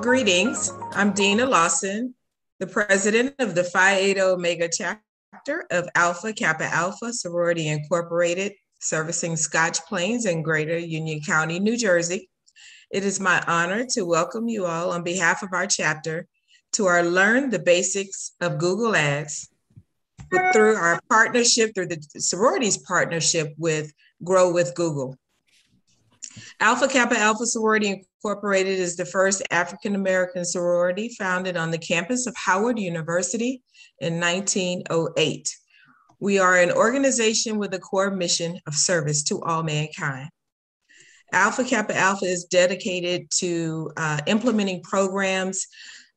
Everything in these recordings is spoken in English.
Greetings. I'm Dina Lawson, the president of the Phi Eta Omega Chapter of Alpha Kappa Alpha Sorority Incorporated, servicing Scotch Plains and Greater Union County, New Jersey. It is my honor to welcome you all on behalf of our chapter to our Learn the Basics of Google Ads through our partnership, through the sorority's partnership with Grow with Google. Alpha Kappa Alpha Sorority Incorporated is the first African-American sorority founded on the campus of Howard University in 1908. We are an organization with a core mission of service to all mankind. Alpha Kappa Alpha is dedicated to implementing programs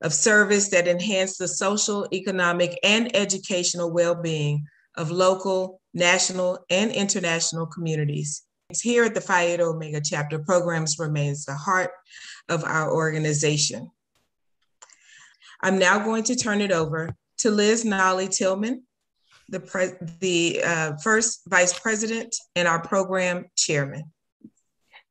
of service that enhance the social, economic, and educational well-being of local, national, and international communities. Here at the Phi Eta Omega Chapter, programs remains the heart of our organization. I'm now going to turn it over to Liz Nolly Tillman, the first Vice President and our program chairman.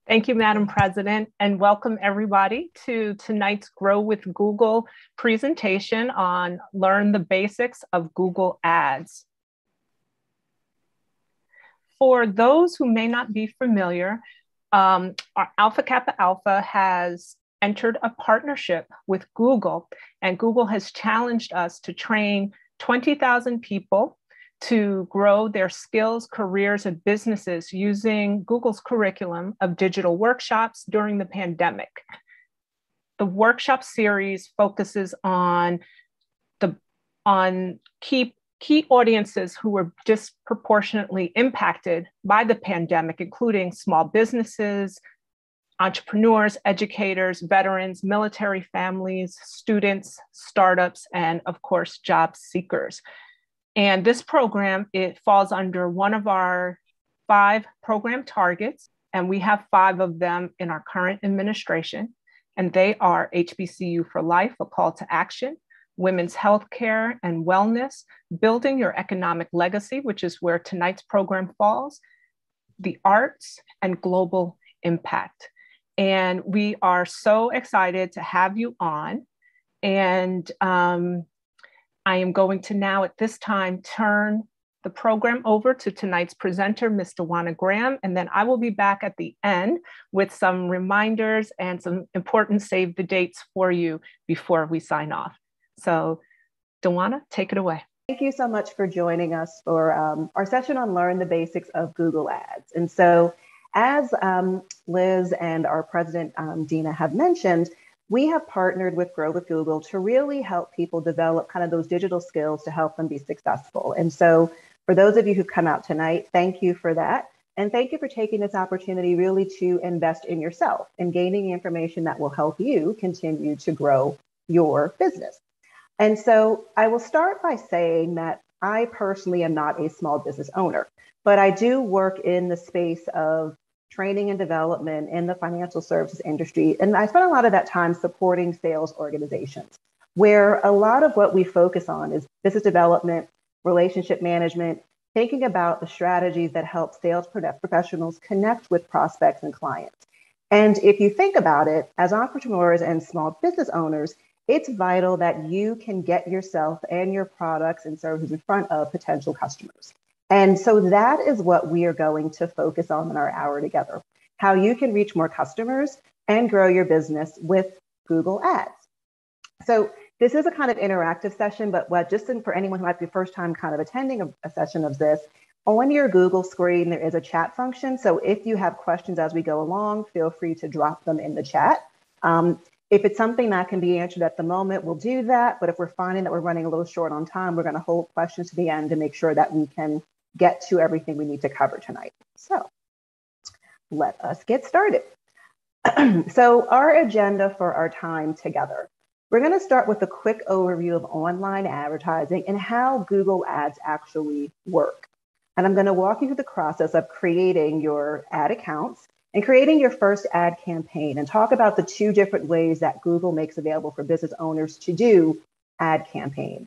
Thank you, Madam President, and welcome everybody to tonight's Grow with Google presentation on Learn the Basics of Google Ads. For those who may not be familiar, our Alpha Kappa Alpha has entered a partnership with Google, and Google has challenged us to train 20,000 people to grow their skills, careers, and businesses using Google's curriculum of digital workshops during the pandemic. The workshop series focuses on key audiences who were disproportionately impacted by the pandemic, including small businesses, entrepreneurs, educators, veterans, military families, students, startups, and of course, job seekers. And this program, it falls under one of our 5 program targets, and we have 5 of them in our current administration. And they are HBCU for Life, a call to action, women's healthcare and wellness, building your economic legacy, which is where tonight's program falls, the arts, and global impact. And we are so excited to have you on. And I am going to now at this time turn the program over to tonight's presenter, Ms. Dewana Graham, and then I will be back at the end with some reminders and some important save the dates for you before we sign off. So Dewana, take it away. Thank you so much for joining us for our session on Learn the Basics of Google Ads. And so as Liz and our president, Dina, have mentioned, we have partnered with Grow with Google to really help people develop kind of those digital skills to help them be successful. And so for those of you who've come out tonight, thank you for that. And thank you for taking this opportunity really to invest in yourself and gaining information that will help you continue to grow your business. And so I will start by saying that I personally am not a small business owner, but I do work in the space of training and development in the financial services industry. And I spend a lot of that time supporting sales organizations, where a lot of what we focus on is business development, relationship management, thinking about the strategies that help sales professionals connect with prospects and clients. And if you think about it, as entrepreneurs and small business owners, it's vital that you can get yourself and your products and services in front of potential customers. And so that is what we are going to focus on in our hour together, how you can reach more customers and grow your business with Google Ads. So this is a kind of interactive session, but for anyone who might be first time kind of attending a session of this, on your Google screen, there is a chat function. So if you have questions as we go along, feel free to drop them in the chat. If it's something that can be answered at the moment, we'll do that. But if we're finding that we're running a little short on time, we're going to hold questions to the end to make sure that we can get to everything we need to cover tonight. So let us get started. So our agenda for our time together, we're going to start with a quick overview of online advertising and how Google Ads actually work. And I'm going to walk you through the process of creating your ad accounts and creating your first ad campaign and talk about the 2 different ways that Google makes available for business owners to do ad campaigns.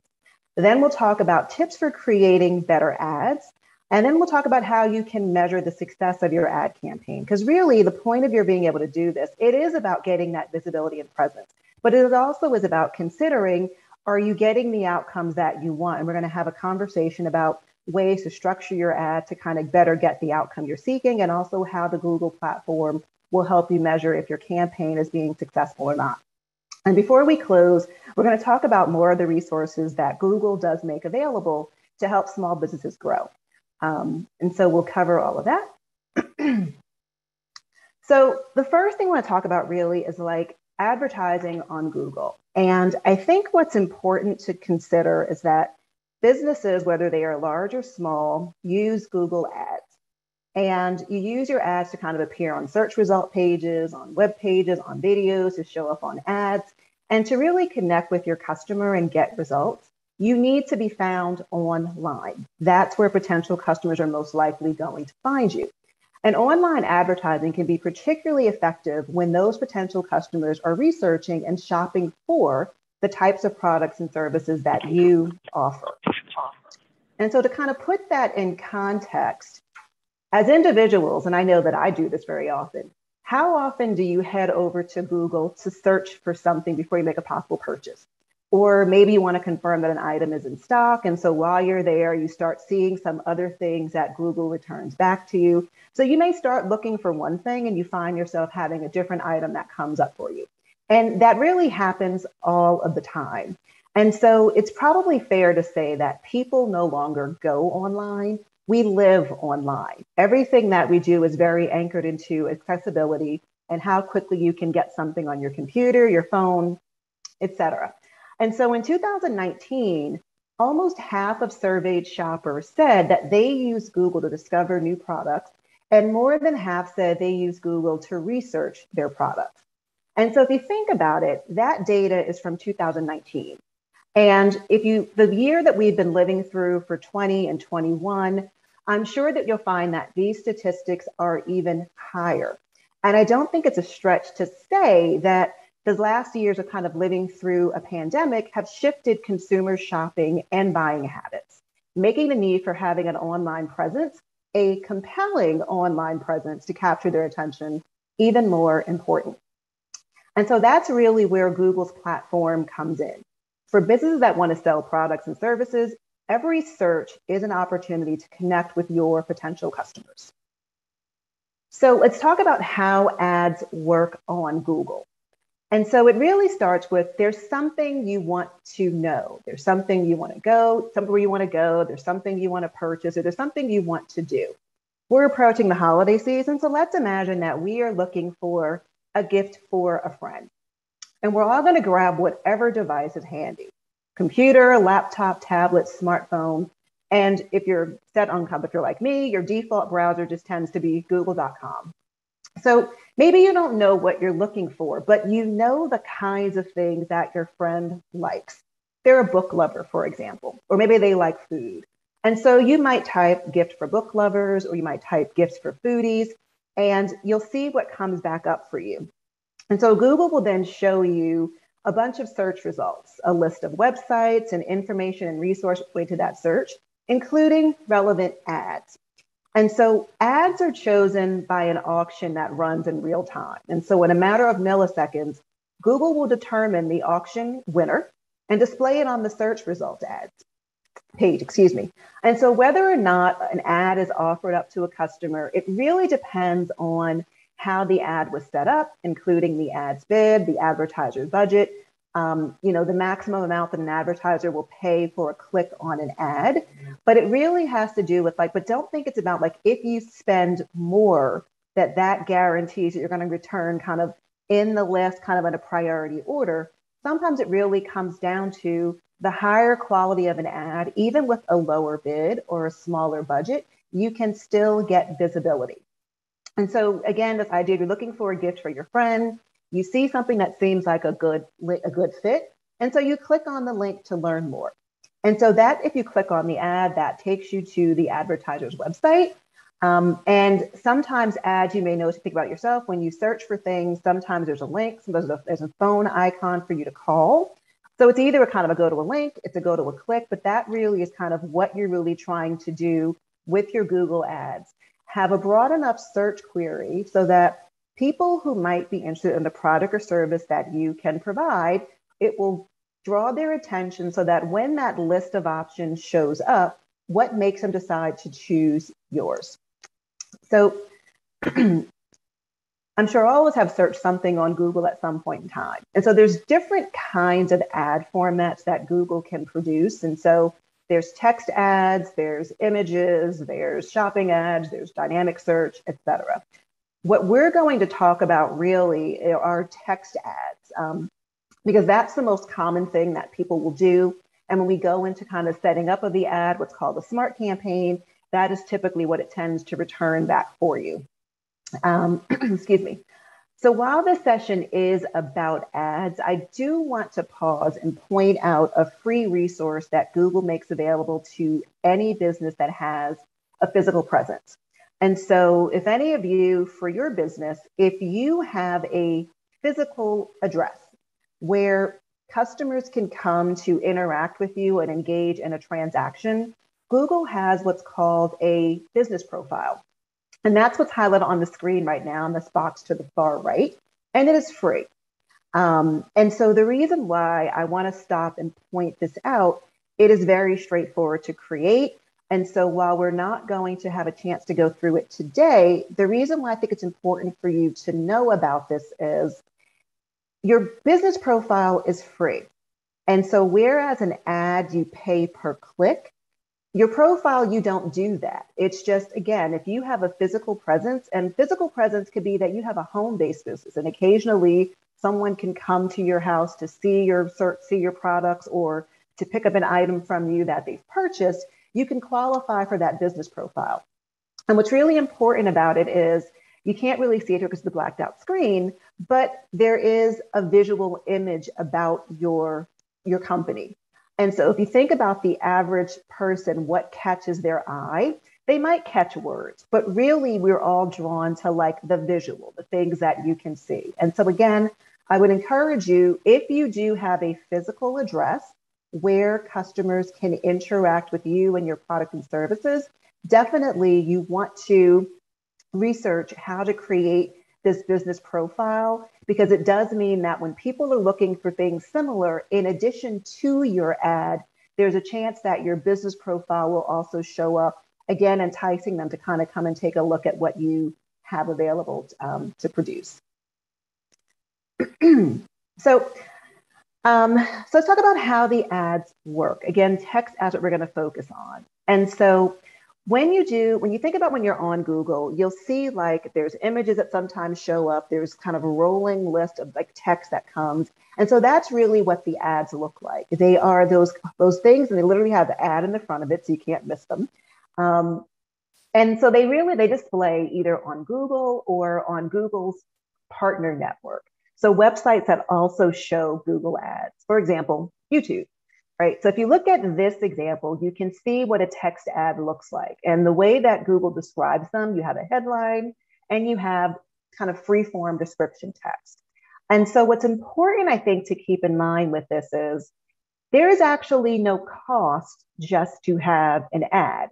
Then we'll talk about tips for creating better ads. And then we'll talk about how you can measure the success of your ad campaign. Because really the point of your being able to do this, it is about getting that visibility and presence. But it also is about considering, are you getting the outcomes that you want? And we're going to have a conversation about ways to structure your ad to kind of better get the outcome you're seeking, and also how the Google platform will help you measure if your campaign is being successful or not. And before we close, we're going to talk about more of the resources that Google does make available to help small businesses grow. And so we'll cover all of that. So the first thing I want to talk about really is like advertising on Google. And I think what's important to consider is that businesses, whether they are large or small, use Google Ads. And you use your ads to kind of appear on search result pages, on web pages, on videos, to show up on ads. And to really connect with your customer and get results, you need to be found online. That's where potential customers are most likely going to find you. And online advertising can be particularly effective when those potential customers are researching and shopping for the types of products and services that you offer. And so to kind of put that in context, as individuals, and I know that I do this very often, how often do you head over to Google to search for something before you make a possible purchase? Or maybe you want to confirm that an item is in stock. And so while you're there, you start seeing some other things that Google returns back to you. So you may start looking for one thing and you find yourself having a different item that comes up for you. And that really happens all of the time. And so it's probably fair to say that people no longer go online. We live online. Everything that we do is very anchored into accessibility and how quickly you can get something on your computer, your phone, etc. And so in 2019, almost half of surveyed shoppers said that they use Google to discover new products, and more than half said they use Google to research their products. And so if you think about it, that data is from 2019. And the year that we've been living through for 20 and 21, I'm sure that you'll find that these statistics are even higher. And I don't think it's a stretch to say that the last years of kind of living through a pandemic have shifted consumer shopping and buying habits, making the need for having an online presence, a compelling online presence to capture their attention, even more important. And so that's really where Google's platform comes in. For businesses that want to sell products and services, every search is an opportunity to connect with your potential customers. So let's talk about how ads work on Google. And so it really starts with, there's something you want to know. There's something you want to go, somewhere you want to go. There's something you want to purchase, or there's something you want to do. We're approaching the holiday season. So let's imagine that we are looking for a gift for a friend. And we're all going to grab whatever device is handy: computer, laptop, tablet, smartphone. And if you're if you're like me, your default browser just tends to be google.com. So maybe you don't know what you're looking for, but you know the kinds of things that your friend likes. They're a book lover, for example, or maybe they like food. And so you might type gift for book lovers, or you might type gifts for foodies, and you'll see what comes back up for you. And so Google will then show you a bunch of search results, a list of websites and information and resources related to that search, including relevant ads. And so ads are chosen by an auction that runs in real time. And so in a matter of milliseconds, Google will determine the auction winner and display it on the search results page. And so whether or not an ad is offered up to a customer, it really depends on how the ad was set up, including the ad's bid, the advertiser's budget, the maximum amount that an advertiser will pay for a click on an ad. But it really has to do with but don't think it's about if you spend more, that guarantees that you're going to return kind of in the list, kind of in a priority order. Sometimes it really comes down to the higher quality of an ad, even with a lower bid or a smaller budget, you can still get visibility. And so again, this idea, you're looking for a gift for your friend, you see something that seems like a good fit. And so you click on the link to learn more. And so that, if you click on the ad, that takes you to the advertiser's website. And sometimes ads, you may know, to think about yourself, when you search for things, sometimes there's a link, sometimes there's a phone icon for you to call. So it's either a kind of a go to a link, it's a go to a click, but that really is kind of what you're really trying to do with your Google ads. Have a broad enough search query so that people who might be interested in the product or service that you can provide, it will draw their attention so that when that list of options shows up, what makes them decide to choose yours? So I'm sure all of us have searched something on Google at some point in time. And so there's different kinds of ad formats that Google can produce. And so there's text ads, there's images, there's shopping ads, there's dynamic search, etc. What we're going to talk about really are text ads, because that's the most common thing that people will do. And when we go into kind of setting up of the ad, what's called a smart campaign, that is typically what it tends to return back for you. Excuse me. So while this session is about ads, I do want to pause and point out a free resource that Google makes available to any business that has a physical presence. And so if any of you, for your business, if you have a physical address where customers can come to interact with you and engage in a transaction, Google has what's called a business profile. And that's what's highlighted on the screen right now in this box to the far right, and it is free. And so the reason why I want to stop and point this out, it is very straightforward to create. And so while we're not going to have a chance to go through it today, the reason why I think it's important for you to know about this is your business profile is free. And so whereas an ad you pay per click, your profile, you don't do that. It's just, again, if you have a physical presence, and physical presence could be that you have a home-based business, and occasionally someone can come to your house to see your products or to pick up an item from you that they've purchased, you can qualify for that business profile. And what's really important about it is you can't really see it here because of the blacked out screen, but there is a visual image about your company. And so if you think about the average person, what catches their eye, they might catch words, but really we're all drawn to like the visual, the things that you can see. And so again, I would encourage you, if you do have a physical address where customers can interact with you and your product and services, definitely you want to research how to create this business profile, because it does mean that when people are looking for things similar, in addition to your ad, there's a chance that your business profile will also show up, again, enticing them to kind of come and take a look at what you have available to produce. So let's talk about how the ads work. Again, text ads what we're going to focus on. And so when you think about when you're on Google, you'll see like there's images that sometimes show up. There's kind of a rolling list of like text that comes. And so that's really what the ads look like. They are those things, and they literally have the ad in the front of it, so you can't miss them. And so they display either on Google or on Google's partner network. So websites that also show Google ads, for example, YouTube. Right. So if you look at this example, you can see what a text ad looks like. And the way that Google describes them, you have a headline and you have kind of free form description text. And so what's important, I think, to keep in mind with this is there is actually no cost just to have an ad.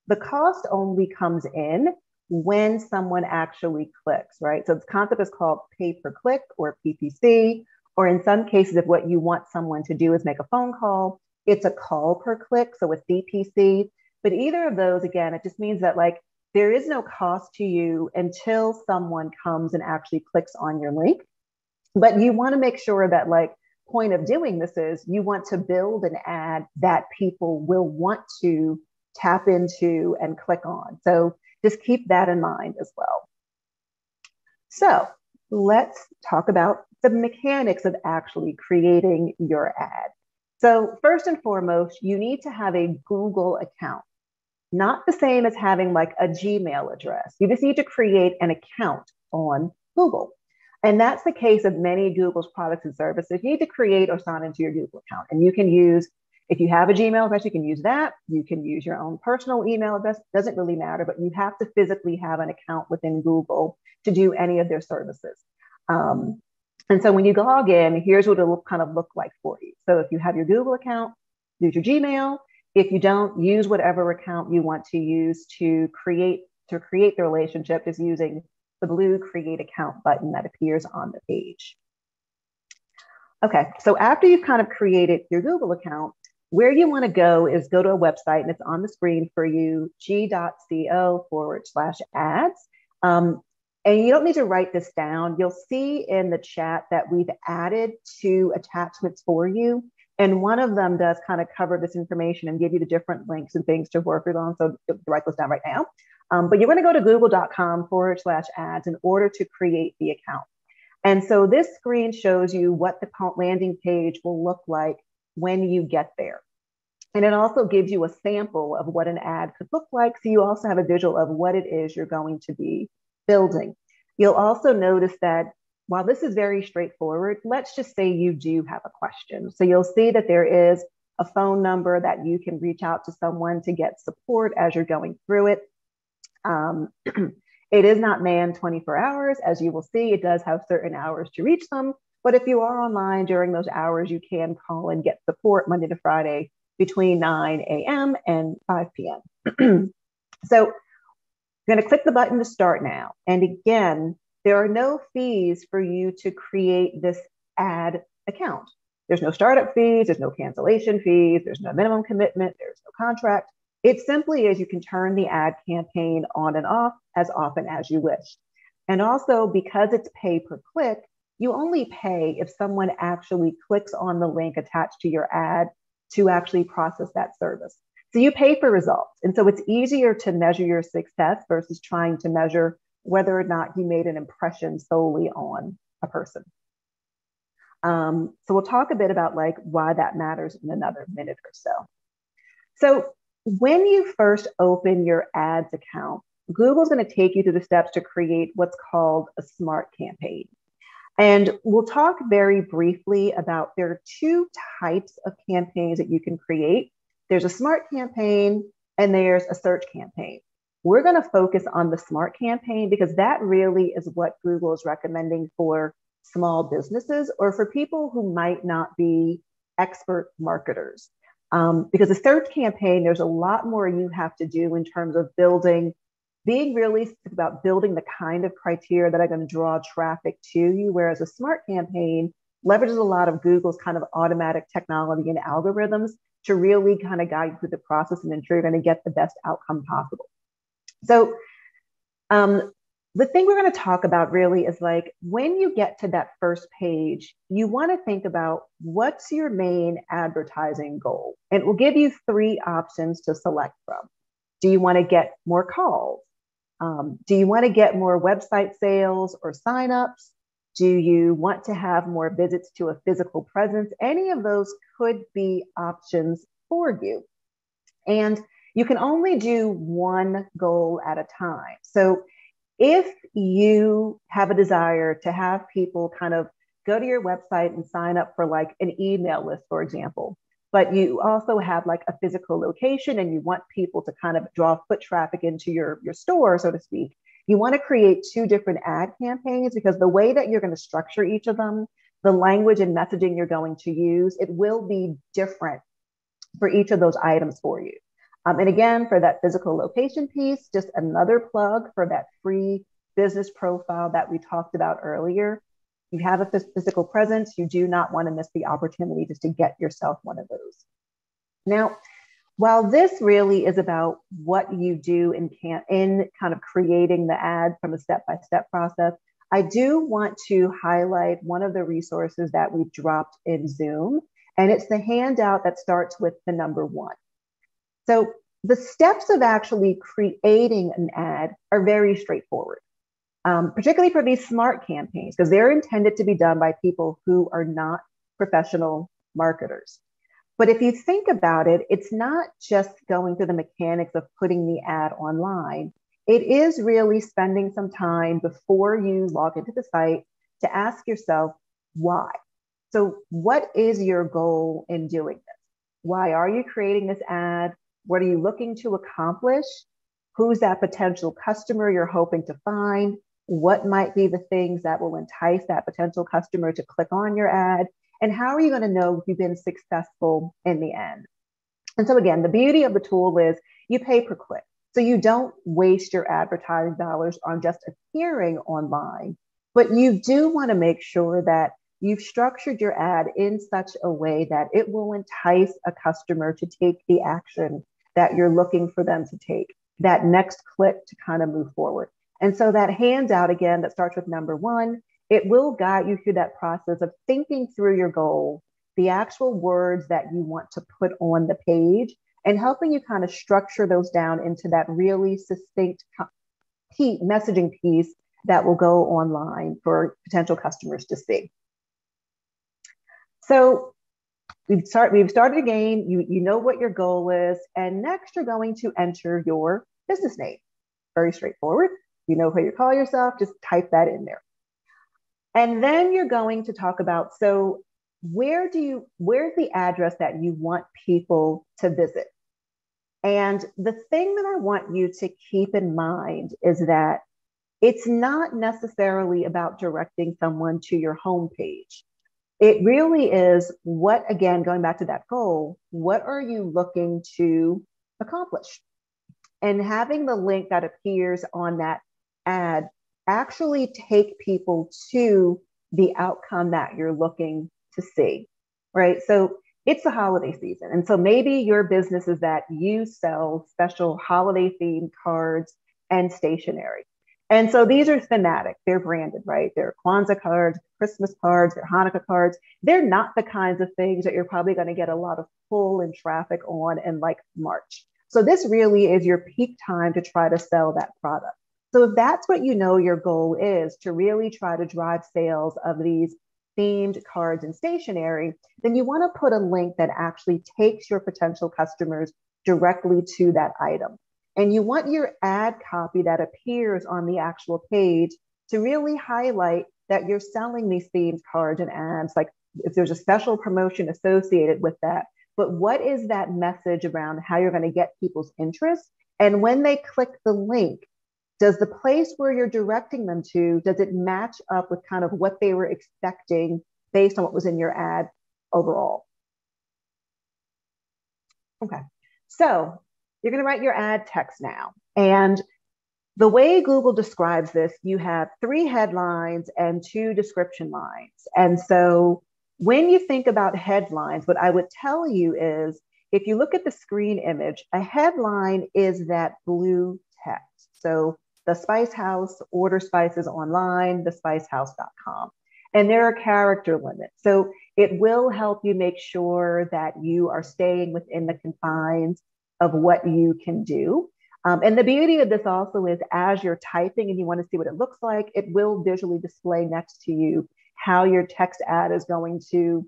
The cost only comes in when someone actually clicks, right? So this concept is called pay per click or PPC. Or in some cases, if what you want someone to do is make a phone call, it's a call per click, so it's DPC. But either of those, again, it just means that like there is no cost to you until someone comes and actually clicks on your link. But you want to make sure that like point of doing this is you want to build an ad that people will want to tap into and click on. So just keep that in mind as well. So let's talk about the mechanics of actually creating your ad. So first and foremost, you need to have a Google account, not the same as having like a Gmail address. You just need to create an account on Google. And that's the case of many Google's products and services. You need to create or sign into your Google account. And you can use, if you have a Gmail address, you can use that. You can use your own personal email address. Doesn't really matter, but you have to physically have an account within Google to do any of their services. And so when you log in, here's what it will kind of look like for you. So if you have your Google account, use your Gmail. If you don't, use whatever account you want to use to create the relationship, just using the blue Create Account button that appears on the page. Okay, so after you've kind of created your Google account, where you want to go is go to a website, and it's on the screen for you, g.co/ads. And you don't need to write this down. You'll see in the chat that we've added 2 attachments for you. And one of them does kind of cover this information and give you the different links and things to work with on. So write those down right now. But you're going to go to google.com/ads in order to create the account. And so this screen shows you what the landing page will look like when you get there. And it also gives you a sample of what an ad could look like. So you also have a visual of what it is you're going to be building. You'll also notice that while this is very straightforward, let's just say you do have a question. So you'll see that there is a phone number that you can reach out to someone to get support as you're going through it. It is not manned 24 hours. As you will see, it does have certain hours to reach them. But if you are online during those hours, you can call and get support Monday to Friday between 9 a.m. and 5 p.m. So I'm going to click the button to start now. And again, there are no fees for you to create this ad account. There's no startup fees, there's no cancellation fees, there's no minimum commitment, there's no contract. It simply is you can turn the ad campaign on and off as often as you wish. And also, because it's pay per click, you only pay if someone actually clicks on the link attached to your ad to actually process that service. So you pay for results. And so it's easier to measure your success versus trying to measure whether or not you made an impression solely on a person. So we'll talk a bit about like why that matters in another minute or so. So when you first open your ads account, Google's going to take you through the steps to create what's called a smart campaign. And we'll talk very briefly about there are 2 types of campaigns that you can create. There's a smart campaign and there's a search campaign. We're going to focus on the smart campaign because that really is what Google is recommending for small businesses or for people who might not be expert marketers. Because a search campaign, there's a lot more you have to do in terms of being realistic about building the kind of criteria that are going to draw traffic to you. Whereas a smart campaign leverages a lot of Google's kind of automatic technology and algorithms to really kind of guide you through the process and ensure you're going to get the best outcome possible. So the thing we're going to talk about really is like when you get to that first page, you want to think about what's your main advertising goal. And it will give you 3 options to select from. Do you want to get more calls? Do you want to get more website sales or signups? Do you want to have more visits to a physical presence? Any of those could be options for you. And you can only do one goal at a time. So if you have a desire to have people kind of go to your website and sign up for like an email list, for example, but you also have like a physical location and you want people to kind of draw foot traffic into your store, so to speak, you want to create 2 different ad campaigns because the way that you're going to structure each of them, the language and messaging you're going to use, it will be different for each of those items for you. And again, for that physical location piece, just another plug for that free business profile that we talked about earlier. You have a physical presence, you do not want to miss the opportunity just to get yourself one of those. Now, while this really is about what you do in kind of creating the ad from a step-by-step process, I do want to highlight one of the resources that we've dropped in Zoom, and it's the handout that starts with the number 1. So the steps of actually creating an ad are very straightforward, particularly for these smart campaigns, because they're intended to be done by people who are not professional marketers. But if you think about it, it's not just going through the mechanics of putting the ad online. It is really spending some time before you log into the site to ask yourself, why? So what is your goal in doing this? Why are you creating this ad? What are you looking to accomplish? Who's that potential customer you're hoping to find? What might be the things that will entice that potential customer to click on your ad? And how are you going to know if you've been successful in the end? And so again, the beauty of the tool is you pay per click. So you don't waste your advertising dollars on just appearing online, but you do want to make sure that you've structured your ad in such a way that it will entice a customer to take the action that you're looking for them to take, that next click to kind of move forward. And so that handout, again, that starts with number one, it will guide you through that process of thinking through your goal, the actual words that you want to put on the page, and helping you kind of structure those down into that really succinct messaging piece that will go online for potential customers to see. So we've started a game, you know what your goal is, and next you're going to enter your business name. Very straightforward. You know how you call yourself, just type that in there. And then you're going to talk about, so where's the address that you want people to visit? And the thing that I want you to keep in mind is that it's not necessarily about directing someone to your homepage. It really is what, again, going back to that goal, what are you looking to accomplish? And having the link that appears on that ad actually take people to the outcome that you're looking to see, right? So it's the holiday season. And so maybe your business is that you sell special holiday themed cards and stationery. And so these are thematic, they're branded, right? They're Kwanzaa cards, Christmas cards, they're Hanukkah cards. They're not the kinds of things that you're probably going to get a lot of pull and traffic on in like March. So this really is your peak time to try to sell that product. So if that's what you know your goal is, to really try to drive sales of these themed cards and stationery, then you want to put a link that actually takes your potential customers directly to that item. And you want your ad copy that appears on the actual page to really highlight that you're selling these themed cards and ads, like if there's a special promotion associated with that. But what is that message around how you're going to get people's interest? And when they click the link, does the place where you're directing them to, does it match up with kind of what they were expecting based on what was in your ad overall? Okay, so you're going to write your ad text now. And the way Google describes this, you have 3 headlines and 2 description lines. And so when you think about headlines, what I would tell you is, if you look at the screen image, a headline is that blue text. So the Spice House, order spices online, thespicehouse.com. And there are character limits. So it will help you make sure that you are staying within the confines of what you can do. And the beauty of this also is, as you're typing and you want to see what it looks like, it will visually display next to you how your text ad is going to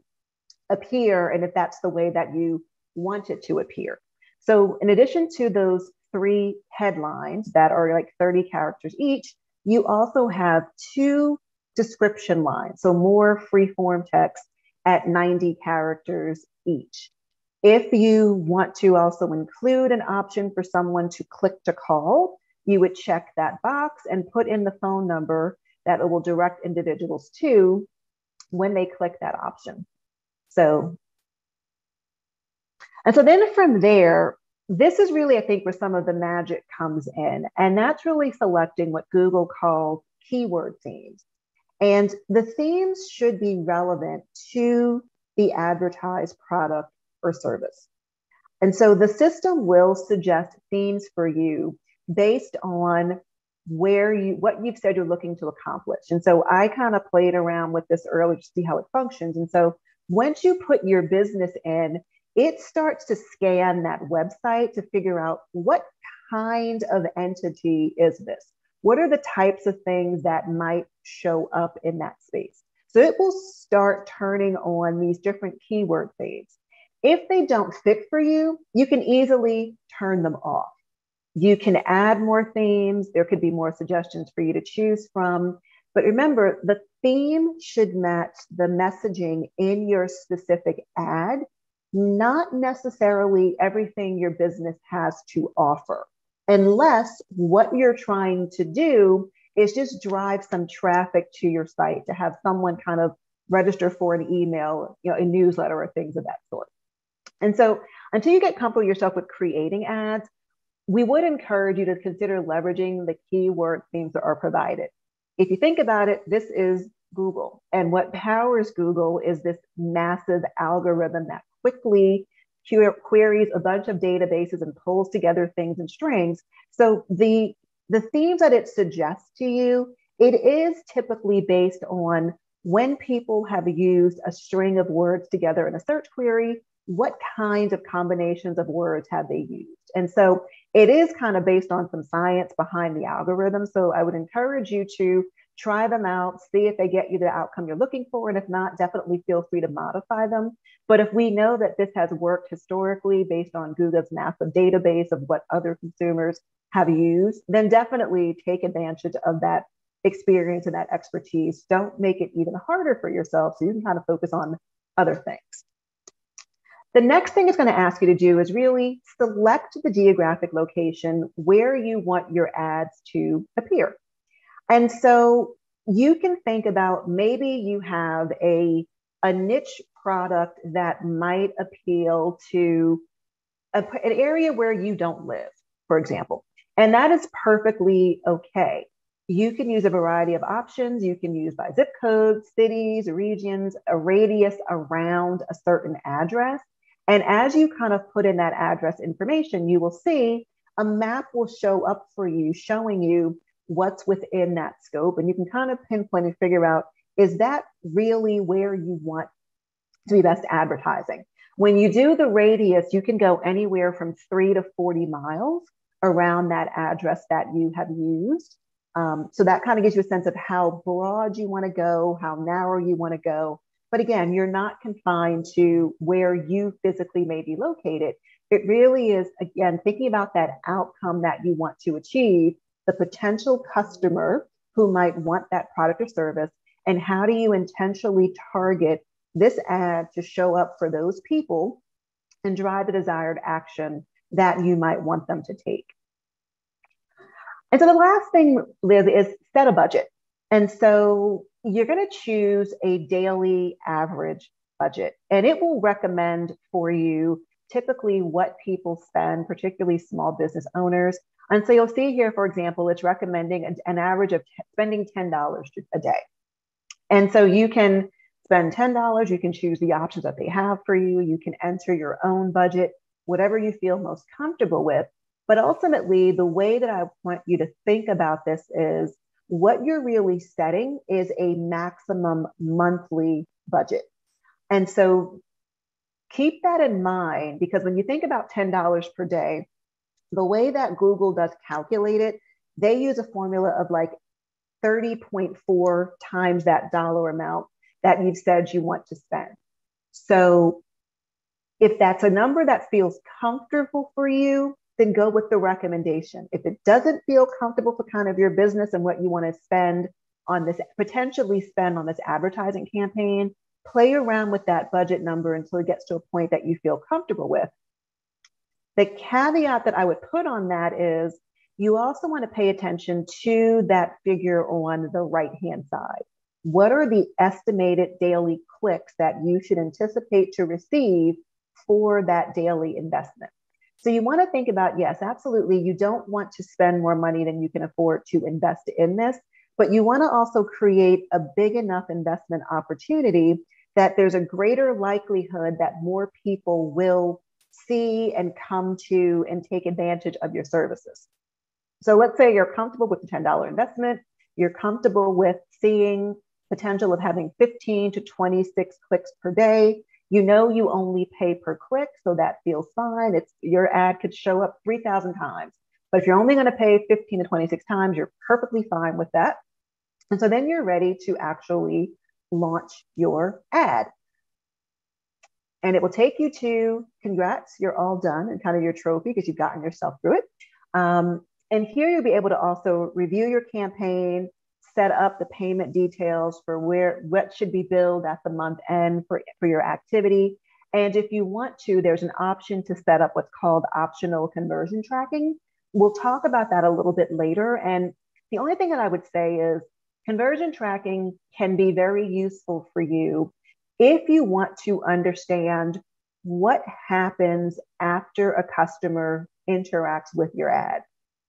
appear, and if that's the way that you want it to appear. So in addition to those 3 headlines that are like 30 characters each, you also have 2 description lines, so more free-form text at 90 characters each. If you want to also include an option for someone to click to call, you would check that box and put in the phone number that it will direct individuals to when they click that option. So, and so then from there, this is really, I think, where some of the magic comes in. And that's really selecting what Google calls keyword themes. And the themes should be relevant to the advertised product or service. And so the system will suggest themes for you based on what you've said you're looking to accomplish. And so I kind of played around with this earlier to see how it functions. And so once you put your business in, it starts to scan that website to figure out what kind of entity is this? What are the types of things that might show up in that space? So it will start turning on these different keyword themes. If they don't fit for you, you can easily turn them off. You can add more themes. There could be more suggestions for you to choose from. But remember, the theme should match the messaging in your specific ad, not necessarily everything your business has to offer, unless what you're trying to do is just drive some traffic to your site to have someone kind of register for an email, a newsletter or things of that sort. And so until you get comfortable yourself with creating ads, we would encourage you to consider leveraging the keyword themes that are provided. If you think about it, this is Google. And what powers Google is this massive algorithm that quickly queries a bunch of databases and pulls together things in strings. So the themes that it suggests to you, it is typically based on when people have used a string of words together in a search query, what kinds of combinations of words have they used? And so it is kind of based on some science behind the algorithm. So I would encourage you to try them out, see if they get you the outcome you're looking for. And if not, definitely feel free to modify them. But if we know that this has worked historically based on Google's massive database of what other consumers have used, then definitely take advantage of that experience and that expertise. Don't make it even harder for yourself so you can kind of focus on other things. The next thing it's going to ask you to do is really select the geographic location where you want your ads to appear. And so you can think about maybe you have a niche product that might appeal to an area where you don't live, for example. And that is perfectly okay. You can use a variety of options. You can use by zip codes, cities, regions, a radius around a certain address. And as you kind of put in that address information, you will see a map will show up for you, showing you what's within that scope. And you can kind of pinpoint and figure out, is that really where you want to be best advertising? When you do the radius, you can go anywhere from 3 to 40 miles around that address that you have used. So that kind of gives you a sense of how broad you want to go, how narrow you want to go. But again, you're not confined to where you physically may be located. It really is, again, thinking about that outcome that you want to achieve, the potential customer who might want that product or service, and how do you intentionally target this ad to show up for those people and drive the desired action that you might want them to take. And so the last thing, Liz, is set a budget. And so you're going to choose a daily average budget, and it will recommend for you typically what people spend, particularly small business owners. And so you'll see here, for example, it's recommending an average of spending $10 a day. And so you can spend $10, you can choose the options that they have for you. You can enter your own budget, whatever you feel most comfortable with. But ultimately, the way that I want you to think about this is what you're really setting is a maximum monthly budget. And so keep that in mind, because when you think about $10 per day, the way that Google does calculate it, they use a formula of like 30.4 times that dollar amount that you've said you want to spend. So if that's a number that feels comfortable for you, then go with the recommendation. If it doesn't feel comfortable for kind of your business and what you want to spend on this, potentially spend on this advertising campaign, play around with that budget number until it gets to a point that you feel comfortable with. The caveat that I would put on that is you also want to pay attention to that figure on the right-hand side. What are the estimated daily clicks that you should anticipate to receive for that daily investment? So you want to think about, yes, absolutely, you don't want to spend more money than you can afford to invest in this, but you want to also create a big enough investment opportunity that there's a greater likelihood that more people will see and come to and take advantage of your services. So let's say you're comfortable with the $10 investment, you're comfortable with seeing potential of having 15 to 26 clicks per day. You know you only pay per click, so that feels fine. Your ad could show up 3,000 times. But if you're only going to pay 15 to 26 times, you're perfectly fine with that. And so then you're ready to actually launch your ad. And it will take you to, congrats, you're all done, and kind of your trophy because you've gotten yourself through it. And here you'll be able to also review your campaign, set up the payment details for what should be billed at the month end for your activity. And if you want to, there's an option to set up what's called optional conversion tracking. We'll talk about that a little bit later. And the only thing that I would say is conversion tracking can be very useful for you if you want to understand what happens after a customer interacts with your ad.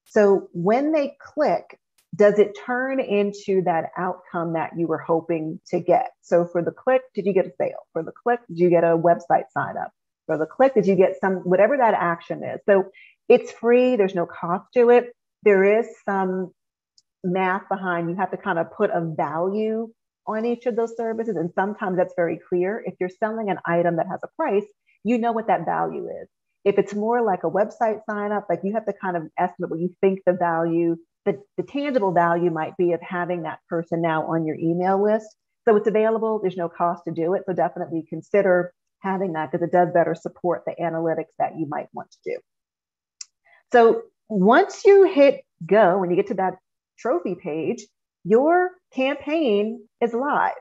So when they click, does it turn into that outcome that you were hoping to get? So for the click, did you get a sale? For the click, did you get a website sign up? For the click, did you get whatever that action is? So it's free. There's no cost to it. There is some math behind. You have to kind of put a value on each of those services. And sometimes that's very clear. If you're selling an item that has a price, you know what that value is. If it's more like a website sign up, like you have to kind of estimate what you think the value, the tangible value might be of having that person now on your email list. So it's available. There's no cost to do it. So definitely consider having that because it does better support the analytics that you might want to do. So once you hit go, when you get to that trophy page, your campaign is live.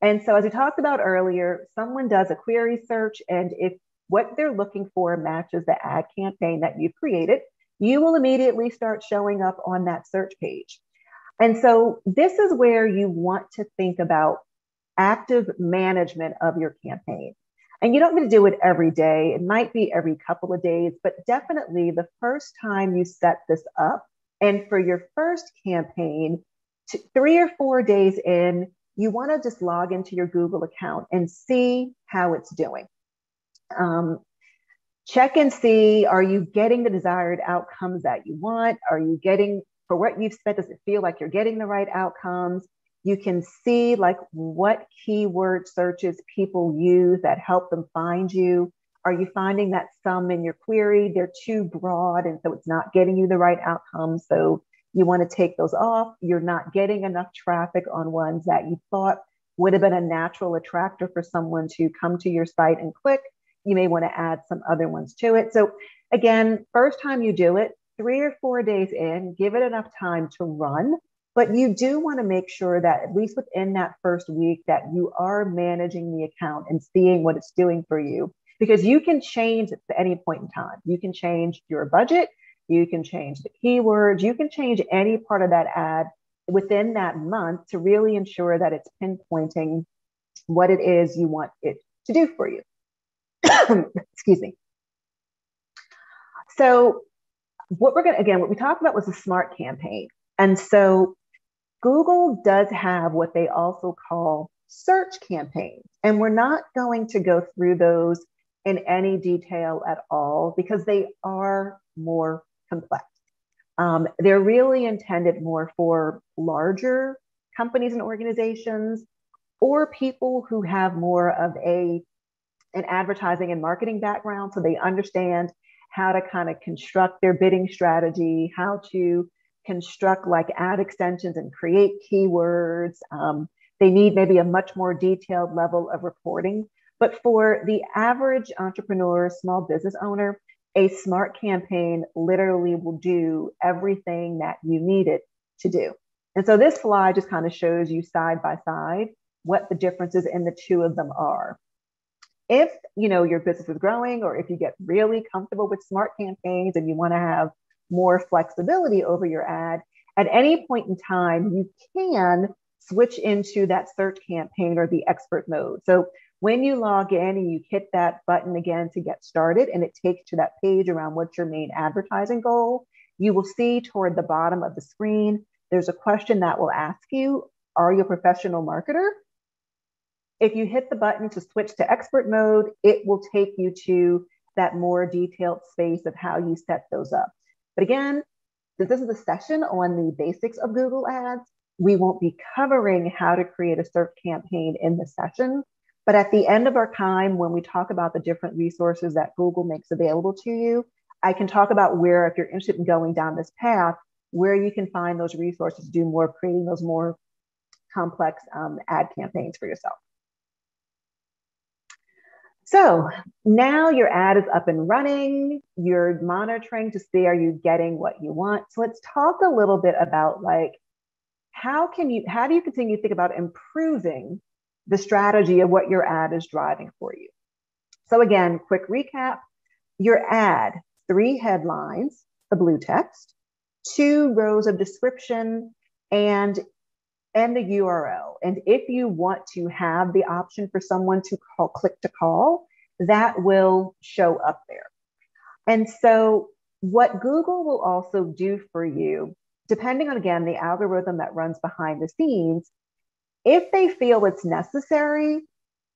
And so as we talked about earlier, someone does a query search, and if what they're looking for matches the ad campaign that you've created, you will immediately start showing up on that search page. And so this is where you want to think about active management of your campaign. And you don't need to do it every day. It might be every couple of days, but definitely the first time you set this up, and for your first campaign, 3 or 4 days in, you want to just log into your Google account and see how it's doing. Check and see, are you getting the desired outcomes that you want? Are you getting, for what you've spent, does it feel like you're getting the right outcomes? You can see like what keyword searches people use that help them find you. Are you finding that some in your query, they're too broad and so it's not getting you the right outcomes? So you want to take those off. You're not getting enough traffic on ones that you thought would have been a natural attractor for someone to come to your site and click. You may want to add some other ones to it. So again, first time you do it, 3 or 4 days in, give it enough time to run. But you do want to make sure that at least within that first week that you are managing the account and seeing what it's doing for you, because you can change at any point in time. You can change your budget, you can change the keywords, you can change any part of that ad within that month to really ensure that it's pinpointing what it is you want it to do for you. Excuse me. So what we talked about was a smart campaign. And so Google does have what they also call search campaigns. And we're not going to go through those in any detail at all because they are more complex. They're really intended more for larger companies and organizations or people who have more of an advertising and marketing background, so they understand how to kind of construct their bidding strategy, how to construct like ad extensions and create keywords. They need maybe a much more detailed level of reporting. But for the average entrepreneur, small business owner, a smart campaign literally will do everything that you need it to do. And so this slide just kind of shows you side by side what the differences in the two of them are. If your business is growing, or if you get really comfortable with smart campaigns and you want to have more flexibility over your ad, at any point in time, you can switch into that search campaign or the expert mode. So when you log in and you hit that button again to get started, and it takes to that page around what's your main advertising goal, you will see toward the bottom of the screen, there's a question that will ask you, are you a professional marketer? If you hit the button to switch to expert mode, it will take you to that more detailed space of how you set those up. But again, this is a session on the basics of Google Ads. We won't be covering how to create a search campaign in this session. But at the end of our time, when we talk about the different resources that Google makes available to you, I can talk about where, if you're interested in going down this path, where you can find those resources to do more, creating those more complex ad campaigns for yourself. So now your ad is up and running, you're monitoring to see, are you getting what you want? So let's talk a little bit about like, how do you continue to think about improving the strategy of what your ad is driving for you? So again, quick recap, your ad, 3 headlines, the blue text, 2 rows of description, and the URL. And if you want to have the option for someone to click to call, that will show up there. And so What Google will also do for you, depending on, again, the algorithm that runs behind the scenes, if they feel it's necessary,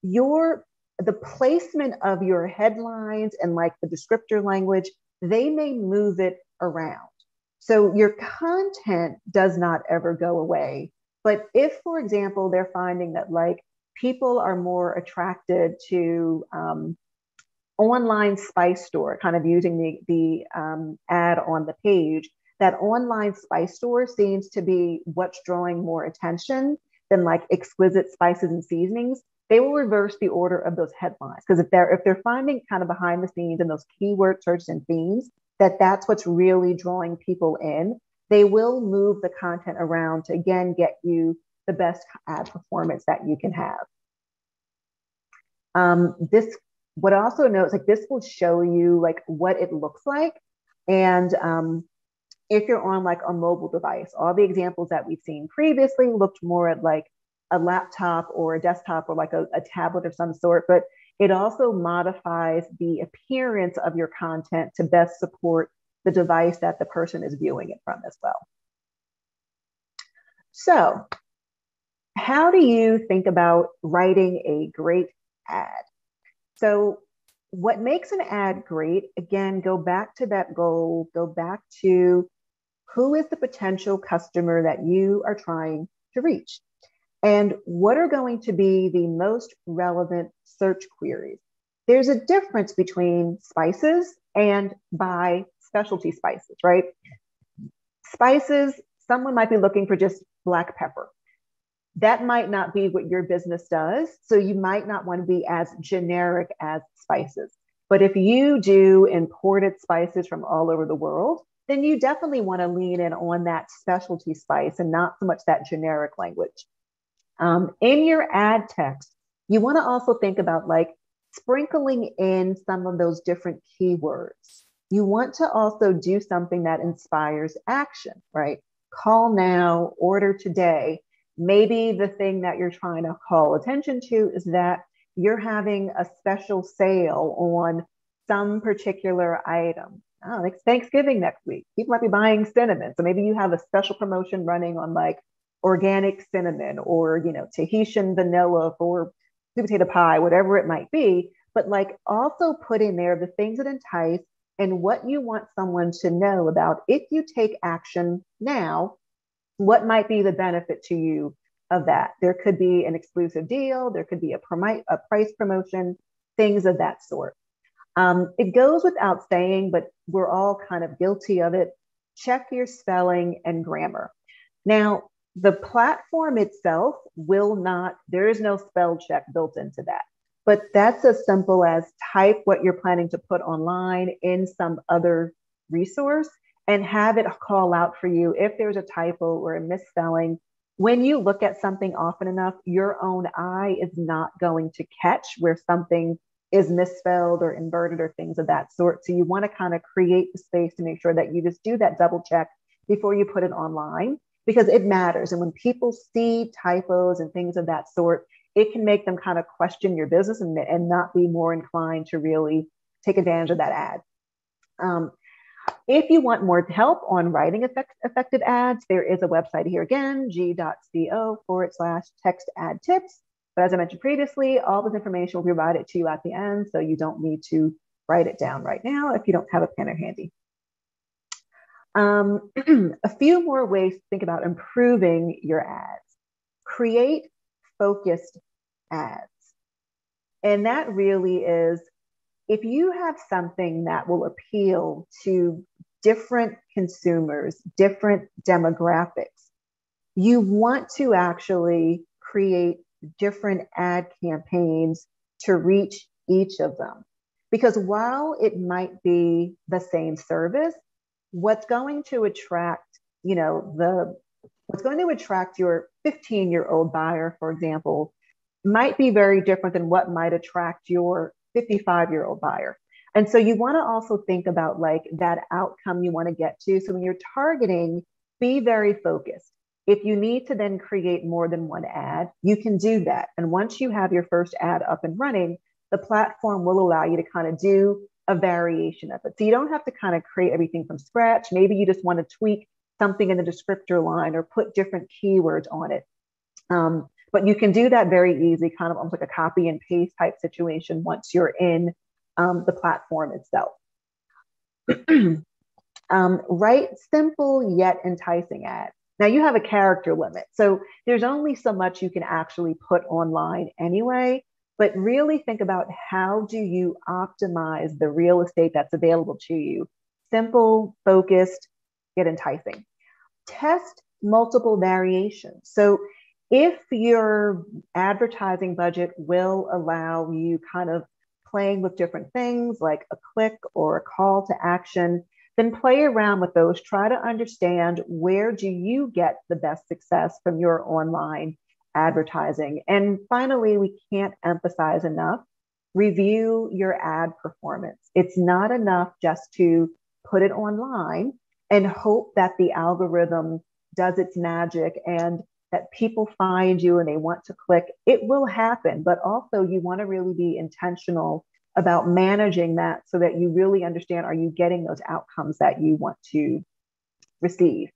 the placement of your headlines and like the descriptor language, they may move it around. So your content does not ever go away. But if, for example, they're finding that like people are more attracted to online spice store, kind of using the ad on the page, that online spice store seems to be what's drawing more attention than like exquisite spices and seasonings, they will reverse the order of those headlines. Because if they're finding kind of behind the scenes and those keyword searches and themes, that's what's really drawing people in, they will move the content around to, again, get you the best ad performance that you can have. What I also know is like this will show you like what it looks like. And if you're on like a mobile device, all the examples that we've seen previously looked more at like a laptop or a desktop or like a tablet of some sort, but it also modifies the appearance of your content to best support the device that the person is viewing it from as well. So how do you think about writing a great ad? So what makes an ad great, again, go back to that goal, go back to who is the potential customer that you are trying to reach? And what are going to be the most relevant search queries? There's a difference between spices and by specialty spices, right? Spices, someone might be looking for just black pepper. That might not be what your business does. So you might not want to be as generic as spices. But if you do imported spices from all over the world, then you definitely want to lean in on that specialty spice and not so much that generic language. In your ad text, you want to also think about like sprinkling in some of those different keywords. You want to also do something that inspires action, right? Call now, order today. Maybe the thing that you're trying to call attention to is that you're having a special sale on some particular item. Oh, it's Thanksgiving next week. People might be buying cinnamon. So maybe you have a special promotion running on like organic cinnamon or, Tahitian vanilla for sweet potato pie, whatever it might be. But like also put in there the things that entice and what you want someone to know about if you take action now, what might be the benefit to you of that? There could be an exclusive deal. There could be a price promotion, things of that sort. It goes without saying, but we're all kind of guilty of it. Check your spelling and grammar. Now, the platform itself there is no spell check built into that. But that's as simple as type what you're planning to put online in some other resource and have it call out for you if there's a typo or a misspelling. When you look at something often enough, your own eye is not going to catch where something is misspelled or inverted or things of that sort. So you want to kind of create the space to make sure that you just do that double check before you put it online, because it matters. And when people see typos and things of that sort, it can make them kind of question your business and not be more inclined to really take advantage of that ad. If you want more help on writing effective ads, there is a website here again, g.co/text ad tips. But as I mentioned previously, all this information will be provided to you at the end, so you don't need to write it down right now if you don't have a pen or handy. A few more ways to think about improving your ads. Create focused ads. And that really is, if you have something that will appeal to different consumers, different demographics, you want to actually create different ad campaigns to reach each of them. Because while it might be the same service, what's going to attract, what's going to attract your 15-year-old buyer, for example, might be very different than what might attract your 55-year-old buyer. And so you want to also think about like that outcome you want to get to. So when you're targeting, be very focused. If you need to then create more than one ad, you can do that. And once you have your first ad up and running, the platform will allow you to kind of do a variation of it. So you don't have to kind of create everything from scratch. Maybe you just want to tweak something in the descriptor line or put different keywords on it. But you can do that very easy, kind of almost like a copy and paste type situation once you're in the platform itself. Write simple yet enticing ads. Now you have a character limit, so there's only so much you can actually put online anyway, but really think about how do you optimize the real estate that's available to you. Simple, focused, yet enticing. Test multiple variations. So if your advertising budget will allow you kind of playing with different things like a click or a call to action, then play around with those. Try to understand where do you get the best success from your online advertising. And finally, we can't emphasize enough, review your ad performance. It's not enough just to put it online and hope that the algorithm does its magic and that people find you and they want to click. It will happen, but also you want to really be intentional about managing that so that you really understand, are you getting those outcomes that you want to receive?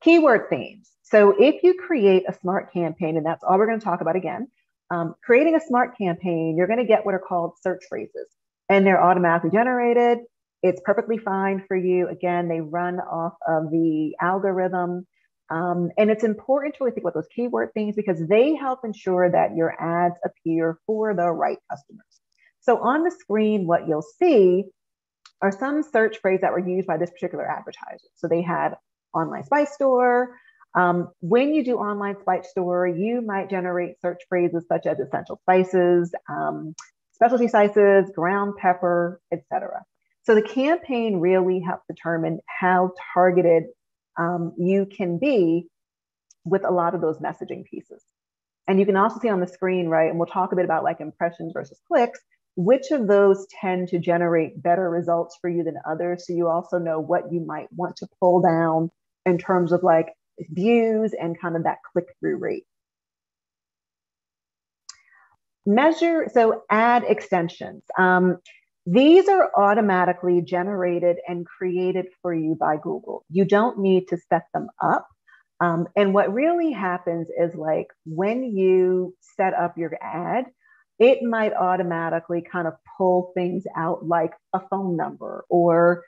Keyword themes. So if you create a smart campaign, and that's all we're going to talk about again, creating a smart campaign, you're going to get what are called search phrases, and they're automatically generated. It's perfectly fine for you. Again, they run off of the algorithm. And it's important to really think about those keyword themes because they help ensure that your ads appear for the right customers. So on the screen, what you'll see are some search phrases that were used by this particular advertiser. So they had online spice store. When you do online spice store, you might generate search phrases such as essential spices, specialty spices, ground pepper, etc. So the campaign really helps determine how targeted you can be with a lot of those messaging pieces. And you can also see on the screen, right, and we'll talk a bit about like impressions versus clicks, which of those tend to generate better results for you than others. So you also know what you might want to pull down in terms of like views and kind of that click-through rate. Measure, so ad extensions. These are automatically generated and created for you by Google. You don't need to set them up. And what really happens is like when you set up your ad, it might automatically kind of pull things out like a phone number or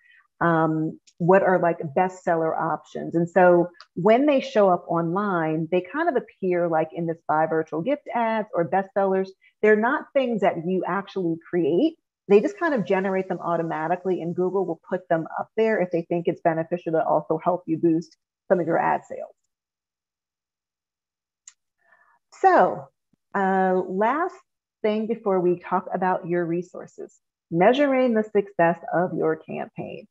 what are like bestseller options. And so when they show up online, they kind of appear like in this buy virtual gift ads or bestsellers. They're not things that you actually create. They just kind of generate them automatically, and Google will put them up there if they think it's beneficial to also help you boost some of your ad sales. So last thing before we talk about your resources, measuring the success of your campaign.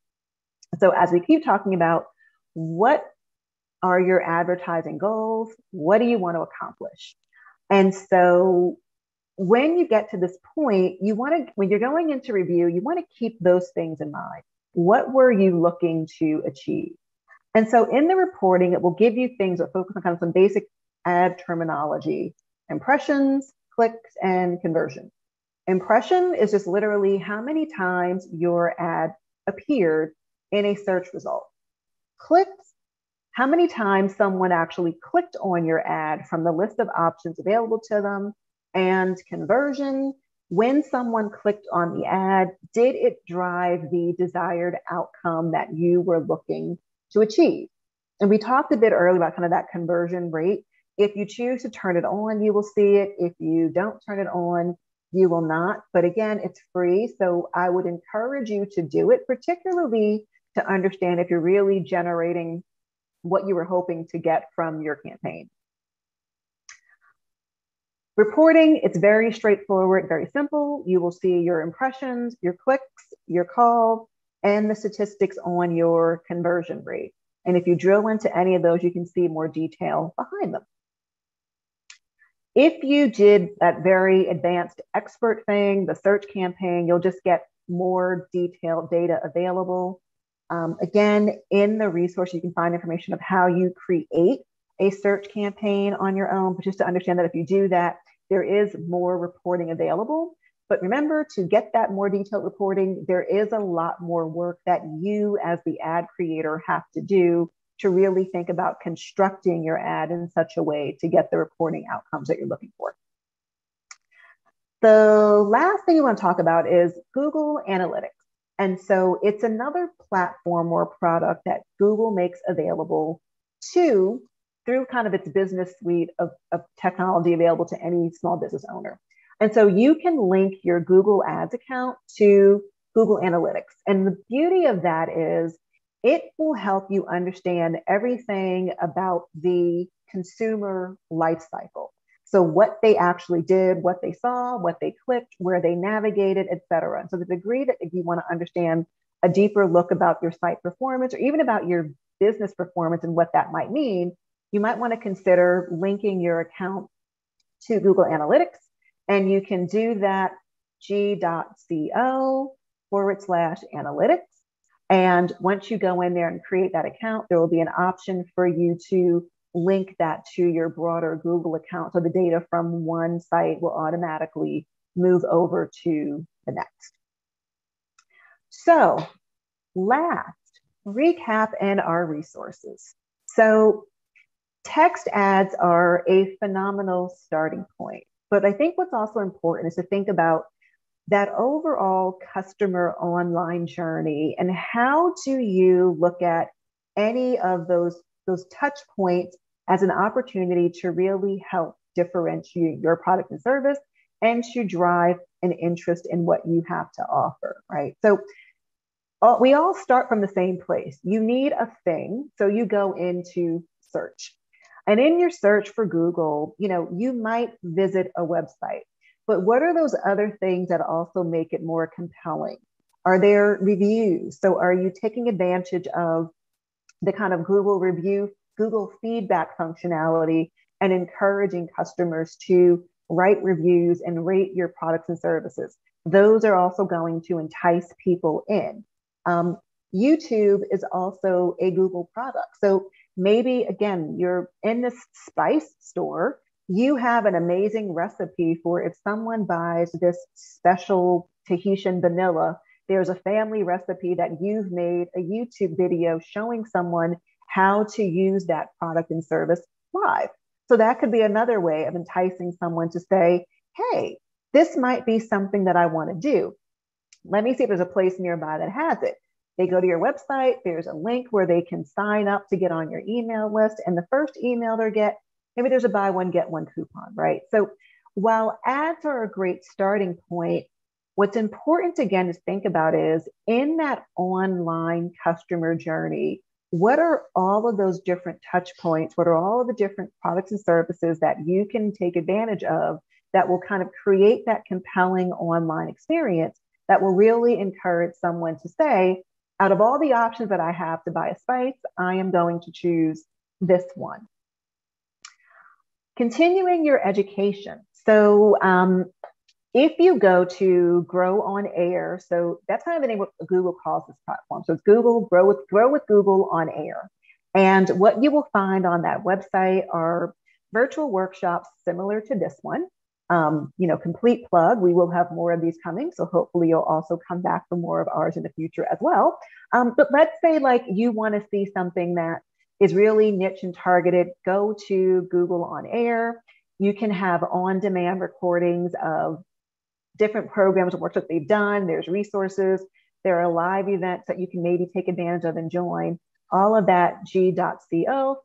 So as we keep talking about, what are your advertising goals? What do you want to accomplish? And so when you get to this point, you want to, when you're going into review, you want to keep those things in mind. What were you looking to achieve? And so in the reporting, it will give you things that focus on kind of some basic ad terminology: impressions, clicks, and conversion. Impression is just literally how many times your ad appeared in a search result. Clicks, how many times someone actually clicked on your ad from the list of options available to them. And conversion, when someone clicked on the ad, did it drive the desired outcome that you were looking to achieve? And we talked a bit earlier about kind of that conversion rate. If you choose to turn it on, you will see it. If you don't turn it on, you will not. But again, it's free. So I would encourage you to do it, particularly to understand if you're really generating what you were hoping to get from your campaign. Reporting, it's very straightforward, very simple. You will see your impressions, your clicks, your calls, and the statistics on your conversion rate. And if you drill into any of those, you can see more detail behind them. If you did that very advanced expert thing, the search campaign, you'll just get more detailed data available. Again, in the resource, you can find information of how you create a search campaign on your own, but just to understand that if you do that, there is more reporting available. But remember, to get that more detailed reporting, there is a lot more work that you as the ad creator have to do to really think about constructing your ad in such a way to get the reporting outcomes that you're looking for. The last thing we want to talk about is Google Analytics. And so it's another platform or product that Google makes available through kind of its business suite of technology available to any small business owner. And so you can link your Google Ads account to Google Analytics. And the beauty of that is it will help you understand everything about the consumer life cycle. So what they actually did, what they saw, what they clicked, where they navigated, et cetera. And so the degree that if you want to understand a deeper look about your site performance or even about your business performance and what that might mean, you might want to consider linking your account to Google Analytics. And you can do that g.co/analytics. And once you go in there and create that account, there will be an option for you to link that to your broader Google account. So the data from one site will automatically move over to the next. So last, recap and our resources. So text ads are a phenomenal starting point. But I think what's also important is to think about that overall customer online journey and how do you look at any of those touch points as an opportunity to really help differentiate your product and service and to drive an interest in what you have to offer, right? So we all start from the same place. You need a thing, so you go into search. And in your search for Google, you might visit a website, but what are those other things that also make it more compelling? Are there reviews? So are you taking advantage of the kind of Google feedback functionality and encouraging customers to write reviews and rate your products and services? Those are also going to entice people in. YouTube is also a Google product. So maybe, again, you're in this spice store, you have an amazing recipe for if someone buys this special Tahitian vanilla, there's a family recipe that you've made a YouTube video showing someone how to use that product and service live. So that could be another way of enticing someone to say, hey, this might be something that I want to do. Let me see if there's a place nearby that has it. They go to your website, there's a link where they can sign up to get on your email list. And the first email they get, maybe there's a buy one, get one coupon, right? So while ads are a great starting point, what's important again to think about is in that online customer journey, what are all of those different touch points? What are all of the different products and services that you can take advantage of that will kind of create that compelling online experience that will really encourage someone to say, out of all the options that I have to buy a spice, I am going to choose this one. Continuing your education. So if you go to Grow on Air, so that's kind of the name of what Google calls this platform. So it's Google, Grow with Google on Air. And what you will find on that website are virtual workshops similar to this one. Complete plug, we will have more of these coming. So hopefully you'll also come back for more of ours in the future as well. But let's say like you want to see something that is really niche and targeted, go to Google on Air. You can have on-demand recordings of different programs and works that they've done. There's resources. There are live events that you can maybe take advantage of and join. All of that, g.co/grow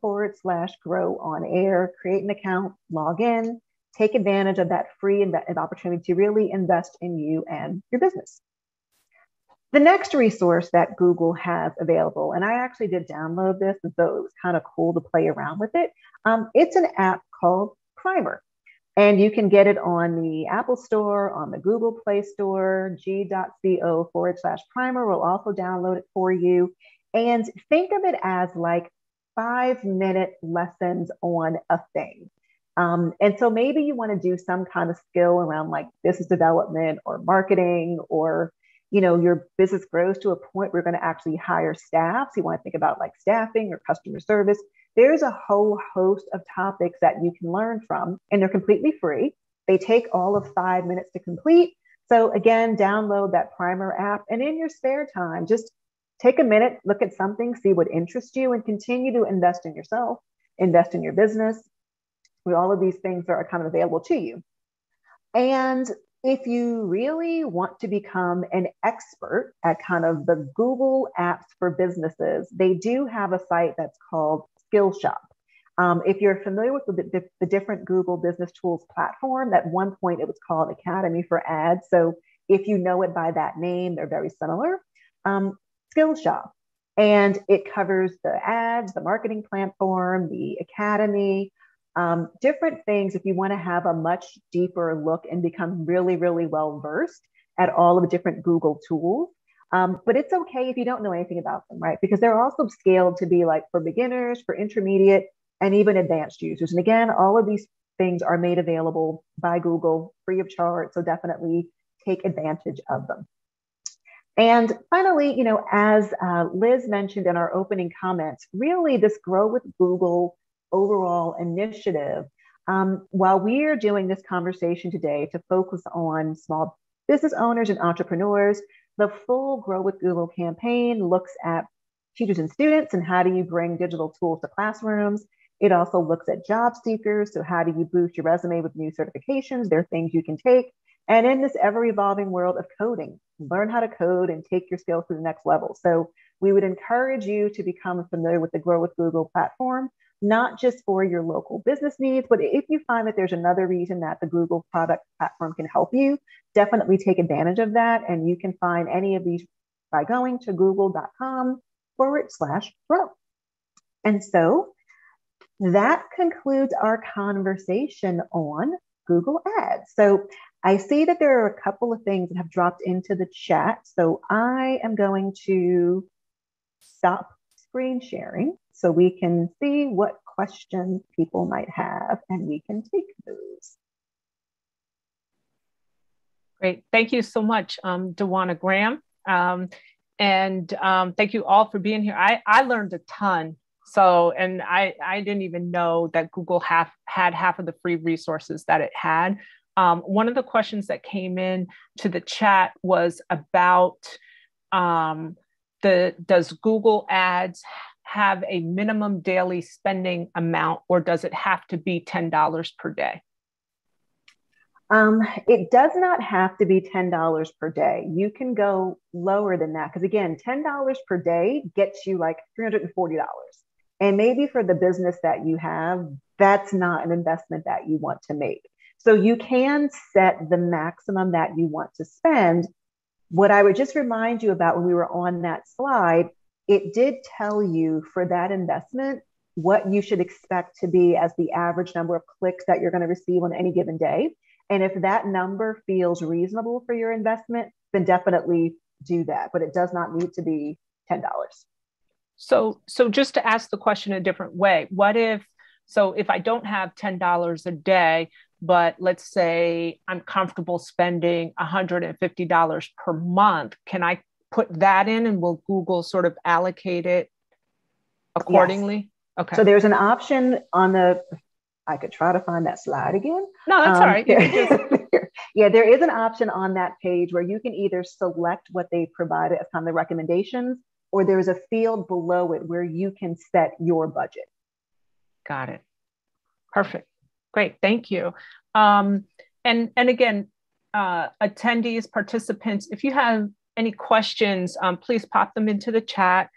on air, create an account, log in, take advantage of that free opportunity to really invest in you and your business. The next resource that Google has available, and I actually did download this, and so it was kind of cool to play around with it. It's an app called Primer, and you can get it on the Apple Store, on the Google Play Store, g.co/Primer. We'll also download it for you. And think of it as like 5-minute lessons on a thing. And so maybe you want to do some kind of skill around like business development or marketing, or your business grows to a point where you're going to actually hire staff. So you want to think about like staffing or customer service. There's a whole host of topics that you can learn from, and they're completely free. They take all of 5 minutes to complete. So again, download that Primer app, and in your spare time, just take a minute, look at something, see what interests you, and continue to invest in yourself, invest in your business. With all of these things that are kind of available to you. And if you really want to become an expert at kind of the Google apps for businesses, they do have a site that's called Skillshare. If you're familiar with the different Google Business Tools platform, at one point it was called Academy for Ads. So if you know it by that name, they're very similar. Skillshare. And it covers the ads, the marketing platform, the academy, different things if you want to have a much deeper look and become really, really well versed at all of the different Google tools. But it's okay if you don't know anything about them, right? Because they're also scaled to be like for beginners, for intermediate, and even advanced users. And again, all of these things are made available by Google free of charge. So definitely take advantage of them. And finally, you know, as Liz mentioned in our opening comments, really this Grow with Google overall initiative, while we're doing this conversation today to focus on small business owners and entrepreneurs, the full Grow with Google campaign looks at teachers and students and how do you bring digital tools to classrooms. It also looks at job seekers. So how do you boost your resume with new certifications? There are things you can take. And in this ever-evolving world of coding, learn how to code and take your skills to the next level. So we would encourage you to become familiar with the Grow with Google platform, not just for your local business needs, but if you find that there's another reason that the Google product platform can help you, definitely take advantage of that. And you can find any of these by going to google.com/grow. And so that concludes our conversation on Google Ads. So I see that there are a couple of things that have dropped into the chat. So I am going to stop screen sharing so we can see what questions people might have and we can take those. Great. Thank you so much, Dewana Graham. And thank you all for being here. I learned a ton. So, and I didn't even know that Google had half of the free resources that it had. One of the questions that came in to the chat was about does Google Ads have a minimum daily spending amount, or does it have to be $10 per day? It does not have to be $10 per day. You can go lower than that because again, $10 per day gets you like $340. And maybe for the business that you have, that's not an investment that you want to make. So you can set the maximum that you want to spend. What I would just remind you about when we were on that slide, it did tell you for that investment what you should expect to be as the average number of clicks that you're going to receive on any given day. And if that number feels reasonable for your investment, then definitely do that. But it does not need to be $10. So just to ask the question a different way, if I don't have $10 a day, but let's say I'm comfortable spending $150 per month, can I put that in and will Google sort of allocate it accordingly? Yes. Okay. So there's an option on I could try to find that slide again. No, that's all right. Yeah, there is an option on that page where you can either select what they provided as kind of the recommendations, or there's a field below it where you can set your budget. Got it. Perfect. Great. Thank you. And again, attendees, participants, if you have any questions, please pop them into the chat.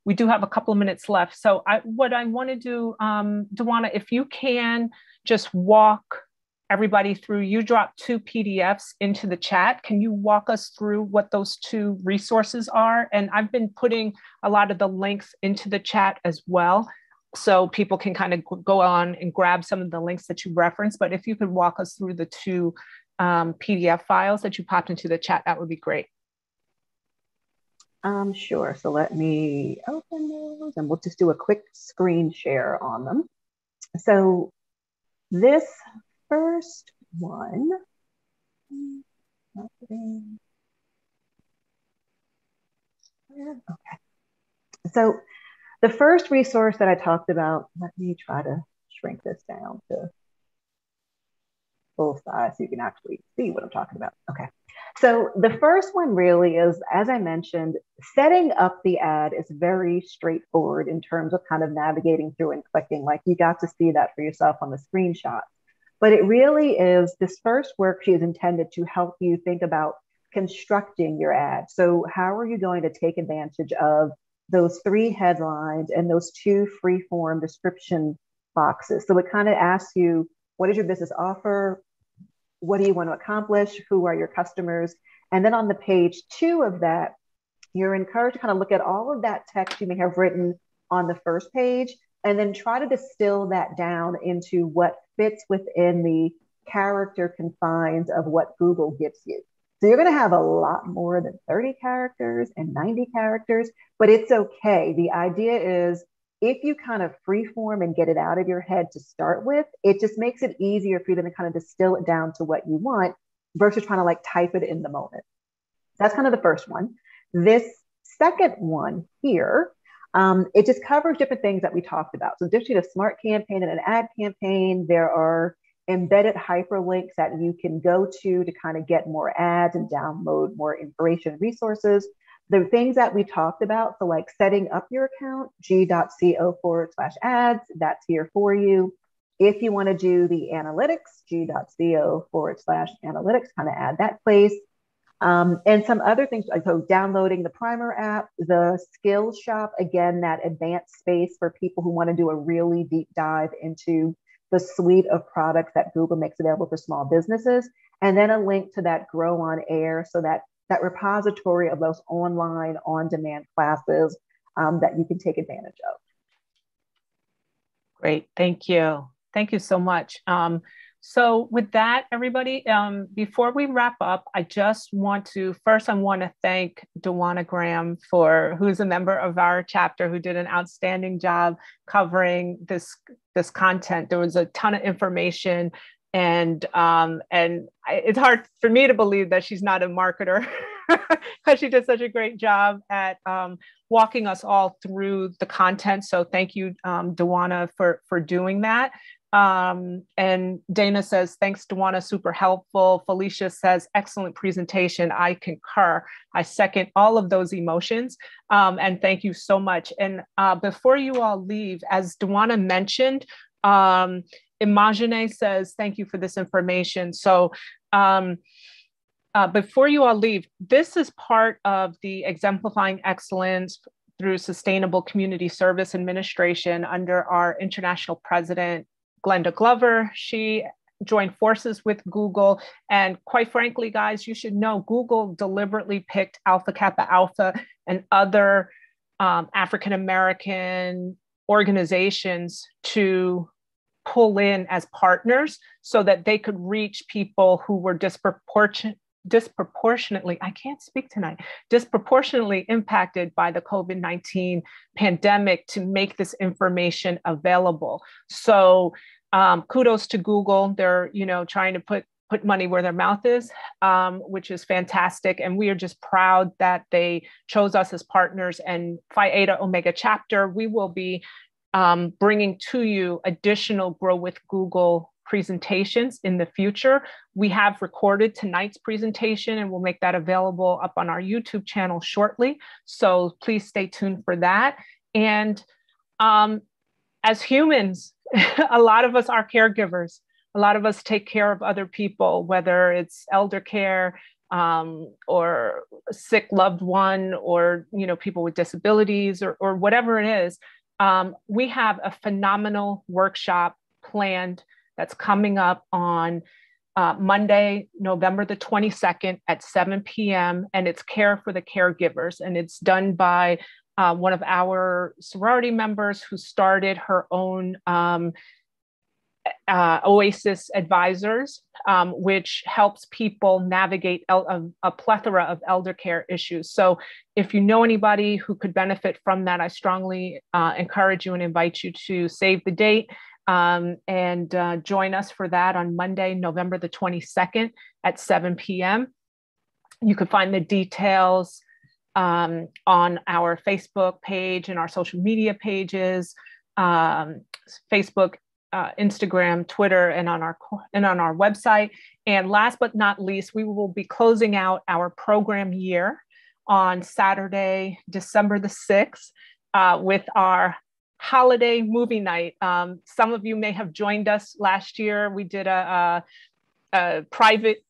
We do have a couple of minutes left. So what I want to do, Dewana, if you can just walk everybody through, you dropped 2 PDFs into the chat. Can you walk us through what those 2 resources are? And I've been putting a lot of the links into the chat as well, so people can kind of go on and grab some of the links that you referenced. But if you could walk us through the 2 PDF files that you popped into the chat, that would be great. Sure. So let me open those and we'll just do a quick screen share on them. So this first one, okay. So the first resource that I talked about, let me try to shrink this down to full size so you can actually see what I'm talking about. Okay. So the first one really is, as I mentioned, setting up the ad is very straightforward in terms of kind of navigating through and clicking. Like you got to see that for yourself on the screenshot. But it really is, this first worksheet is intended to help you think about constructing your ad. So how are you going to take advantage of those 3 headlines and those 2 free-form description boxes? So it kind of asks you, what is your business offer? What do you want to accomplish? Who are your customers? And then on the page 2 of that, you're encouraged to kind of look at all of that text you may have written on the first page, and then try to distill that down into what fits within the character confines of what Google gives you. So you're going to have a lot more than 30 characters and 90 characters, but it's okay. The idea is, if you kind of freeform and get it out of your head to start with, it just makes it easier for you to kind of distill it down to what you want versus trying to like type it in the moment. That's kind of the first one. This second one here, it just covers different things that we talked about. So between a smart campaign and an ad campaign, there are embedded hyperlinks that you can go to kind of get more ads and download more information resources. The things that we talked about, so like setting up your account, g.co/ads, that's here for you. If you want to do the analytics, g.co/analytics, kind of add that place. And some other things, like so downloading the Primer app, the Skills Shop, again, that advanced space for people who want to do a really deep dive into the suite of products that Google makes available for small businesses, and then a link to that Grow on Air, so that repository of those online on-demand classes that you can take advantage of. Great, thank you. Thank you so much. So with that, everybody, before we wrap up, I just want to, first I want to thank Dewana Graham, who's a member of our chapter, who did an outstanding job covering this content. There was a ton of information, and it's hard for me to believe that she's not a marketer because she did such a great job at walking us all through the content. So thank you, Dewana, for doing that. And Dana says, thanks, Dewana, super helpful. Felicia says, excellent presentation. I concur. I second all of those emotions. And thank you so much. And before you all leave, as Dewana mentioned, Imagine says, thank you for this information. So before you all leave, this is part of the Exemplifying Excellence through Sustainable Community Service Administration under our international president, Glenda Glover. She joined forces with Google. And quite frankly, guys, you should know Google deliberately picked Alpha Kappa Alpha and other African-American organizations to pull in as partners so that they could reach people who were disproportionately, I can't speak tonight, disproportionately impacted by the COVID-19 pandemic, to make this information available. So kudos to Google. They're, trying to put money where their mouth is, which is fantastic. And we are just proud that they chose us as partners. And Phi Eta Omega Chapter, we will be bringing to you additional Grow with Google presentations in the future. We have recorded tonight's presentation and we'll make that available up on our YouTube channel shortly. So please stay tuned for that. And as humans, a lot of us are caregivers. A lot of us take care of other people, whether it's elder care or a sick loved one, or people with disabilities, or whatever it is. We have a phenomenal workshop planned that's coming up on Monday, November the 22nd at 7 p.m. And it's Care for the Caregivers. And it's done by one of our sorority members who started her own Oasis Advisors, which helps people navigate a plethora of elder care issues. So if you know anybody who could benefit from that, I strongly encourage you and invite you to save the date and join us for that on Monday, November the 22nd at 7 p.m. You can find the details on our Facebook page and our social media pages, Facebook Instagram, Twitter, and on our website. And last but not least, we will be closing out our program year on Saturday, December the 6th, with our holiday movie night. Some of you may have joined us last year. We did a private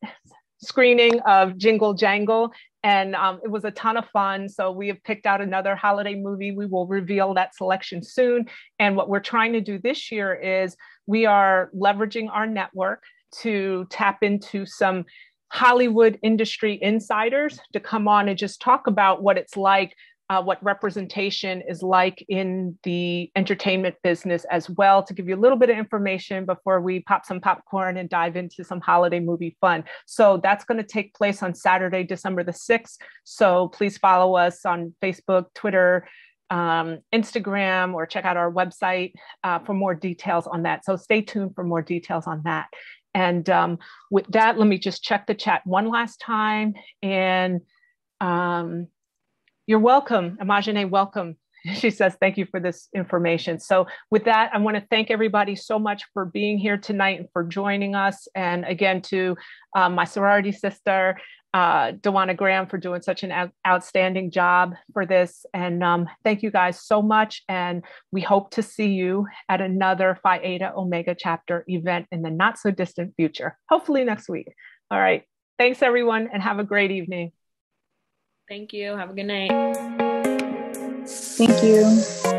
screening of Jingle Jangle, and it was a ton of fun. So we have picked out another holiday movie. We will reveal that selection soon. And what we're trying to do this year is we are leveraging our network to tap into some Hollywood industry insiders to come on and just talk about what it's like, what representation is like in the entertainment business as well, to give you a little bit of information before we pop some popcorn and dive into some holiday movie fun. So that's going to take place on Saturday, December the 6th. So please follow us on Facebook, Twitter, Instagram, or check out our website for more details on that. So stay tuned for more details on that. And with that, let me just check the chat one last time. And you're welcome. Imagine, welcome. She says, thank you for this information. So with that, I want to thank everybody so much for being here tonight and for joining us. And again, to my sorority sister, Dewana Graham, for doing such an outstanding job for this. And thank you guys so much. And we hope to see you at another Phi Eta Omega Chapter event in the not so distant future, hopefully next week. All right. Thanks, everyone, and have a great evening. Thank you. Have a good night. Thank you.